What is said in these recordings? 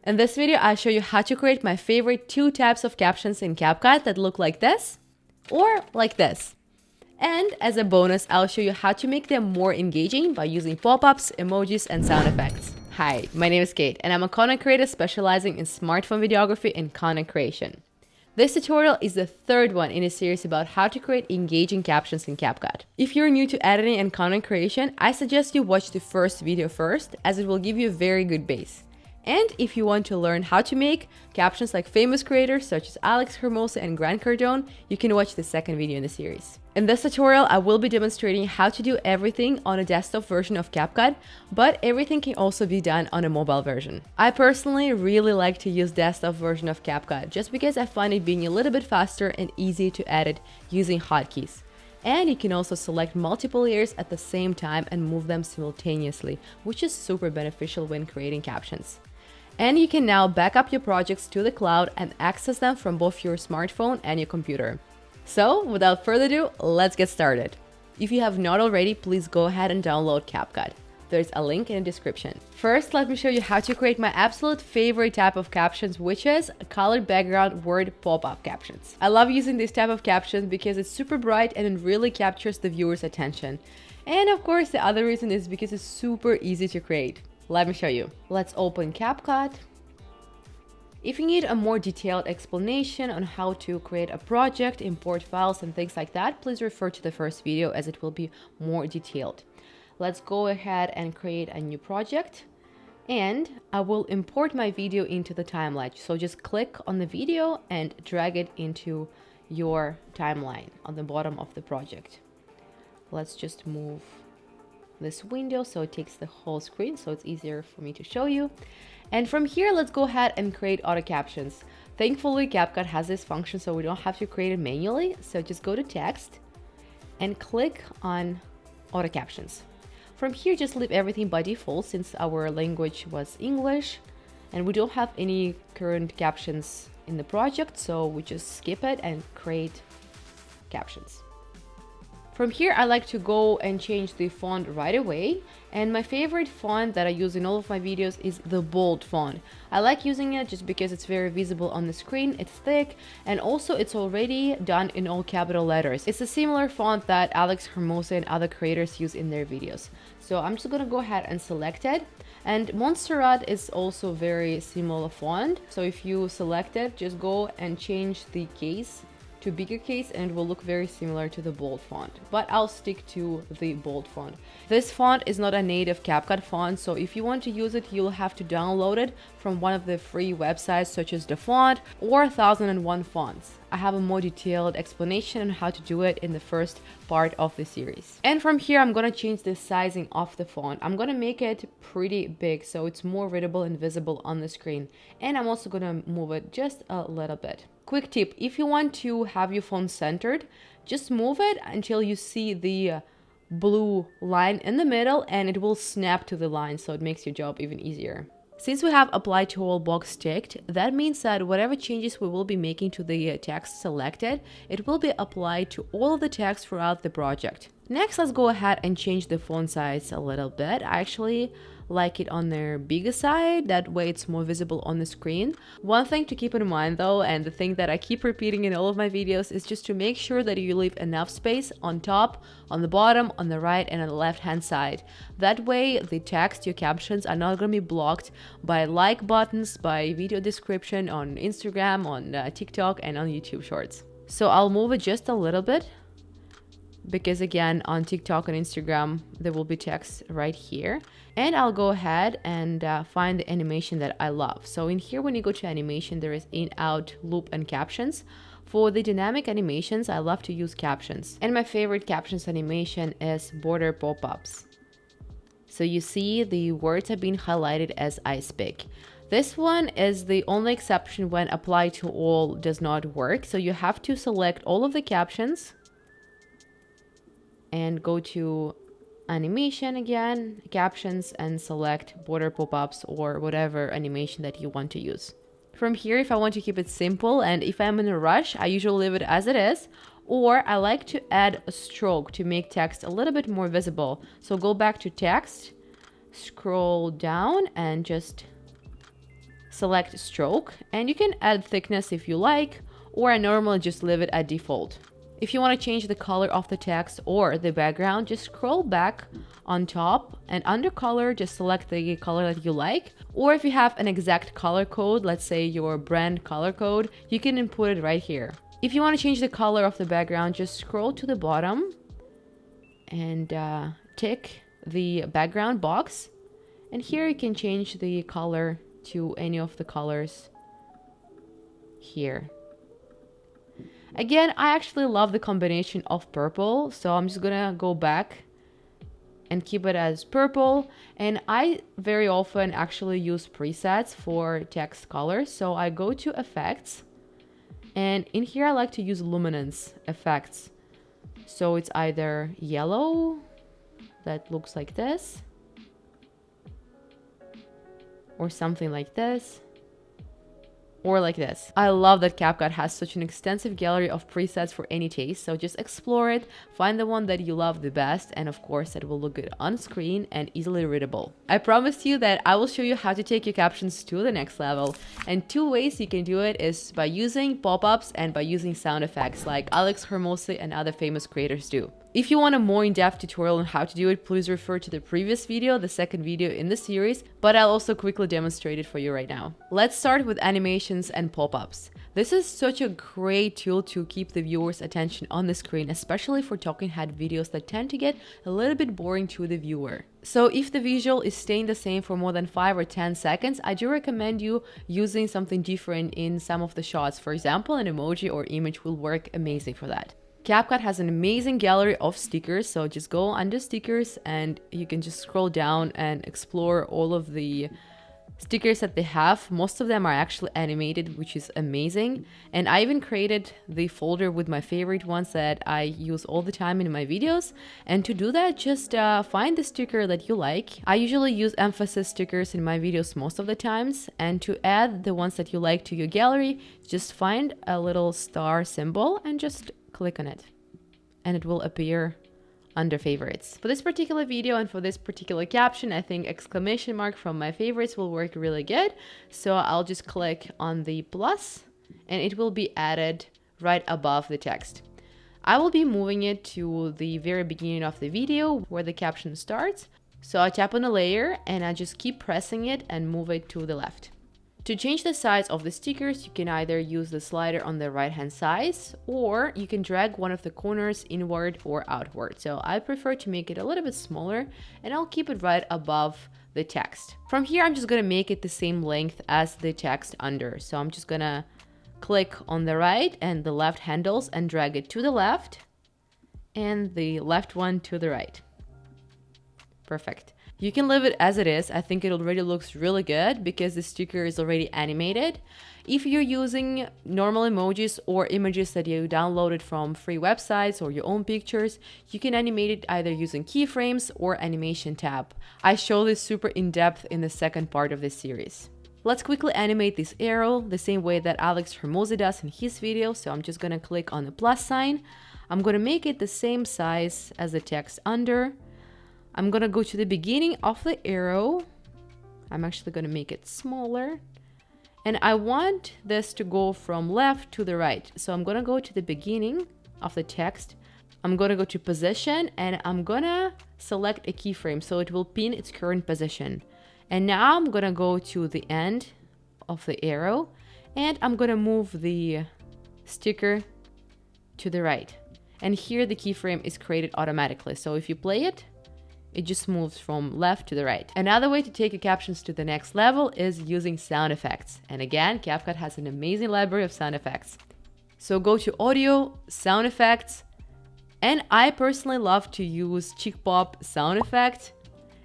In this video, I'll show you how to create my favorite 2 types of captions in CapCut that look like this or like this. And as a bonus, I'll show you how to make them more engaging by using pop-ups, emojis, and sound effects. Hi, my name is Kate, and I'm a content creator specializing in smartphone videography and content creation. This tutorial is the 3rd one in a series about how to create engaging captions in CapCut. If you're new to editing and content creation, I suggest you watch the first video first, as it will give you a very good base. And if you want to learn how to make captions like famous creators such as Alex Hermosa and Grant Cardone, you can watch the 2nd video in the series. In this tutorial, I will be demonstrating how to do everything on a desktop version of CapCut, but everything can also be done on a mobile version. I personally really like to use desktop version of CapCut just because I find it being a little bit faster and easy to edit using hotkeys. And you can also select multiple layers at the same time and move them simultaneously, which is super beneficial when creating captions. And you can now back up your projects to the cloud and access them from both your smartphone and your computer. So, without further ado, let's get started. If you have not already, please go ahead and download CapCut. There's a link in the description. First, let me show you how to create my absolute favorite type of captions, which is colored background word pop-up captions. I love using this type of captions because it's super bright and it really captures the viewer's attention. And of course, the other reason is because it's super easy to create. Let me show you. Let's open CapCut. If you need a more detailed explanation on how to create a project, import files and things like that, please refer to the first video as it will be more detailed. Let's go ahead and create a new project, and I will import my video into the timeline. So just click on the video and drag it into your timeline on the bottom of the project. Let's just move this window so it takes the whole screen so it's easier for me to show you. And from here, let's go ahead and create auto captions. Thankfully, CapCut has this function so we don't have to create it manually. So just go to text and click on auto captions. From here, just leave everything by default since our language was English and we don't have any current captions in the project, so we just skip it and create captions. From here, I like to go and change the font right away. And my favorite font that I use in all of my videos is the bold font. I like using it just because it's very visible on the screen, it's thick, and also it's already done in all capital letters. It's a similar font that Alex Hermosa and other creators use in their videos. So I'm just gonna go ahead and select it. And Montserrat is also very similar font. So if you select it, just go and change the case to bigger case and it will look very similar to the bold font, but I'll stick to the bold font. This font is not a native CapCut font, so if you want to use it, you'll have to download it from one of the free websites such as The Font or 1001 Fonts. I have a more detailed explanation on how to do it in the first part of the series. And from here, I'm gonna change the sizing of the font. I'm gonna make it pretty big so it's more readable and visible on the screen. And I'm also gonna move it just a little bit. Quick tip, if you want to have your font centered, just move it until you see the blue line in the middle and it will snap to the line, so it makes your job even easier. Since we have apply to all box ticked, that means that whatever changes we will be making to the text selected, it will be applied to all of the text throughout the project. Next, let's go ahead and change the font size a little bit. I actually like it on their bigger side, that way it's more visible on the screen. One thing to keep in mind though, and the thing that I keep repeating in all of my videos, is just to make sure that you leave enough space on top, on the bottom, on the right and on the left hand side. That way the text, your captions, are not going to be blocked by like buttons, by video description on Instagram, on TikTok and on YouTube Shorts. So I'll move it just a little bit, because again, on TikTok and Instagram, there will be text right here. And I'll go ahead and find the animation that I love. So in here, when you go to animation, there is in, out, loop, and captions. For the dynamic animations, I love to use captions. And my favorite captions animation is border pop-ups. So you see the words have been highlighted as I speak. This one is the only exception when apply to all does not work. So you have to select all of the captions and go to animation again, captions, and select border pop-ups or whatever animation that you want to use. From here, if I want to keep it simple and if I'm in a rush, I usually leave it as it is, or I like to add a stroke to make text a little bit more visible. So go back to text, scroll down and just select stroke, and you can add thickness if you like, or I normally just leave it at default. If you want to change the color of the text or the background, just scroll back on top, and under color, just select the color that you like. Or if you have an exact color code, let's say your brand color code, you can input it right here. If you want to change the color of the background, just scroll to the bottom and tick the background box. And here you can change the color to any of the colors here. Again, I actually love the combination of purple, so I'm just gonna go back and keep it as purple. And I very often actually use presets for text colors. So I go to effects, and in here I like to use luminance effects. So it's either yellow, that looks like this, or something like this, or like this. I love that CapCut has such an extensive gallery of presets for any taste, so just explore it, find the one that you love the best, and of course that will look good on screen and easily readable. I promise you that I will show you how to take your captions to the next level, and 2 ways you can do it is by using pop-ups and by using sound effects like Alex Hormozi and other famous creators do. If you want a more in-depth tutorial on how to do it, please refer to the previous video, the second video in the series, but I'll also quickly demonstrate it for you right now. Let's start with animations and pop-ups. This is such a great tool to keep the viewer's attention on the screen, especially for talking head videos that tend to get a little bit boring to the viewer. So if the visual is staying the same for more than 5 or 10 seconds, I do recommend you using something different in some of the shots. For example, an emoji or image will work amazing for that. CapCut has an amazing gallery of stickers, so just go under stickers and you can just scroll down and explore all of the stickers that they have. Most of them are actually animated, which is amazing. And I even created the folder with my favorite ones that I use all the time in my videos. And to do that, just find the sticker that you like. I usually use emphasis stickers in my videos most of the times. And to add the ones that you like to your gallery, just find a little star symbol and just click on it, and it will appear under favorites. For this particular video and for this particular caption, I think exclamation mark from my favorites will work really good. So I'll just click on the plus and it will be added right above the text. I will be moving it to the very beginning of the video where the caption starts. So I tap on a layer and I just keep pressing it and move it to the left. To change the size of the stickers, you can either use the slider on the right hand side, or you can drag one of the corners inward or outward. So I prefer to make it a little bit smaller, and I'll keep it right above the text. From here, I'm just gonna make it the same length as the text under. So I'm just gonna click on the right and the left handles and drag it to the left, and the left one to the right. Perfect. You can leave it as it is. I think it already looks really good because the sticker is already animated. If you're using normal emojis or images that you downloaded from free websites or your own pictures, you can animate it either using keyframes or animation tab. I show this super in depth in the second part of this series. Let's quickly animate this arrow the same way that Alex Hormozi does in his video. So I'm just gonna click on the plus sign. I'm gonna make it the same size as the text under. I'm gonna go to the beginning of the arrow. I'm actually gonna make it smaller. And I want this to go from left to the right. So I'm gonna go to the beginning of the text. I'm gonna go to position and I'm gonna select a keyframe so it will pin its current position. And now I'm gonna go to the end of the arrow and I'm gonna move the sticker to the right. And here the keyframe is created automatically. So if you play it, it just moves from left to the right. Another way to take your captions to the next level is using sound effects. And again, CapCut has an amazing library of sound effects. So go to audio, sound effects, and I personally love to use chick pop sound effect.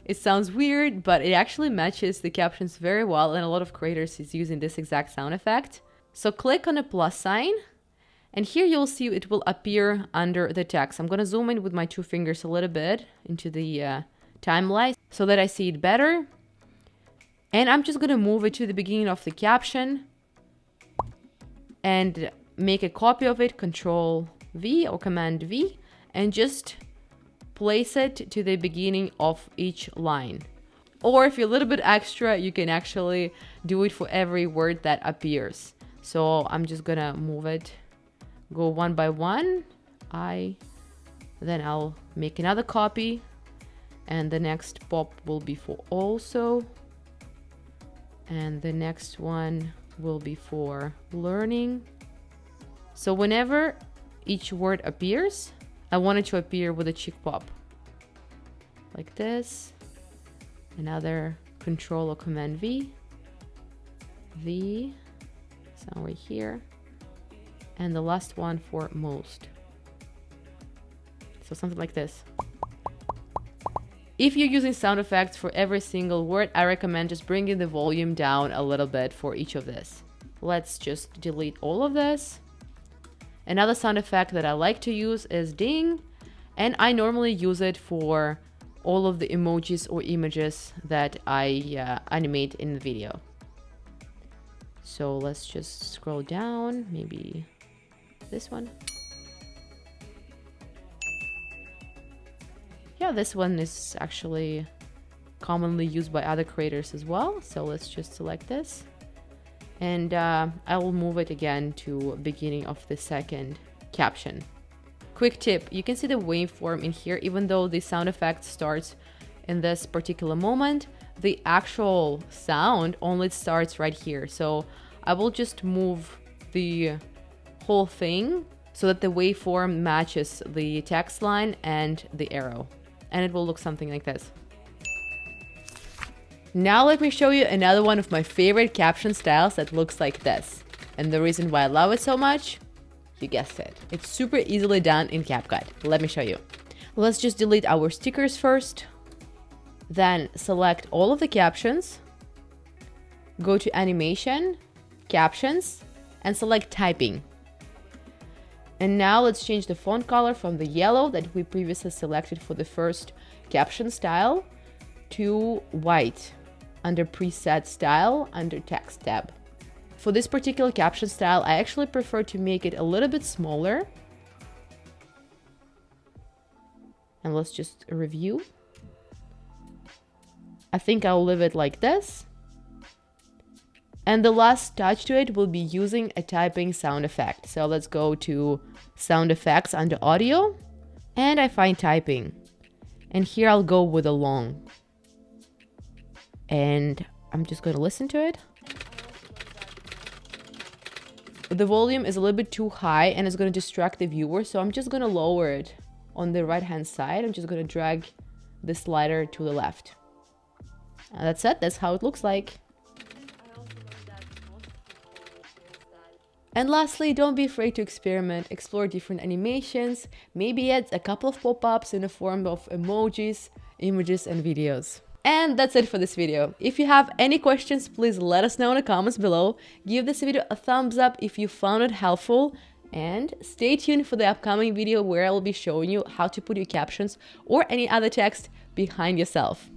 It sounds weird, but it actually matches the captions very well, and a lot of creators is using this exact sound effect. So click on the plus sign. And here you'll see it will appear under the text. I'm gonna zoom in with my 2 fingers a little bit into the timeline so that I see it better. And I'm just gonna move it to the beginning of the caption and make a copy of it, Control V or Command V, and just place it to the beginning of each line. Or if you're a little bit extra, you can actually do it for every word that appears. So I'm just gonna move it, go one by one. Then I'll make another copy, and the next pop will be for also, and the next one will be for learning. So whenever each word appears, I want it to appear with a cheek pop like this. Another Control or Command V, somewhere here, and the last one for most. So something like this. If you're using sound effects for every single word, I recommend just bringing the volume down a little bit for each of this. Let's just delete all of this. Another sound effect that I like to use is ding, and I normally use it for all of the emojis or images that I animate in the video. So let's just scroll down, maybe this one. Yeah, this one is actually commonly used by other creators as well. So let's just select this. And I will move it again to beginning of the second caption. Quick tip, you can see the waveform in here. Even though the sound effect starts in this particular moment, the actual sound only starts right here. So I will just move the whole thing so that the waveform matches the text line and the arrow. And it will look something like this. Now let me show you another one of my favorite caption styles that looks like this. And the reason why I love it so much, you guessed it. It's super easily done in CapCut. Let me show you. Let's just delete our stickers first. Then select all of the captions. Go to Animation, Captions, and select Typing. And now let's change the font color from the yellow that we previously selected for the first caption style to white under Preset Style under Text tab. For this particular caption style, I actually prefer to make it a little bit smaller. And let's just review. I think I'll leave it like this. And the last touch to it will be using a typing sound effect. So let's go to Sound Effects under Audio, and I find Typing. And here I'll go with a long. And I'm just going to listen to it. The volume is a little bit too high and it's going to distract the viewer, so I'm just going to lower it on the right hand side. I'm just going to drag the slider to the left. And that's it. That's how it looks like. And lastly, don't be afraid to experiment, explore different animations, maybe add a couple of pop-ups in the form of emojis, images, and videos. And that's it for this video. If you have any questions, please let us know in the comments below. Give this video a thumbs up if you found it helpful. And stay tuned for the upcoming video where I will be showing you how to put your captions or any other text behind yourself.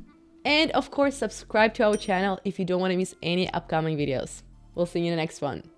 And of course, subscribe to our channel if you don't want to miss any upcoming videos. We'll see you in the next one.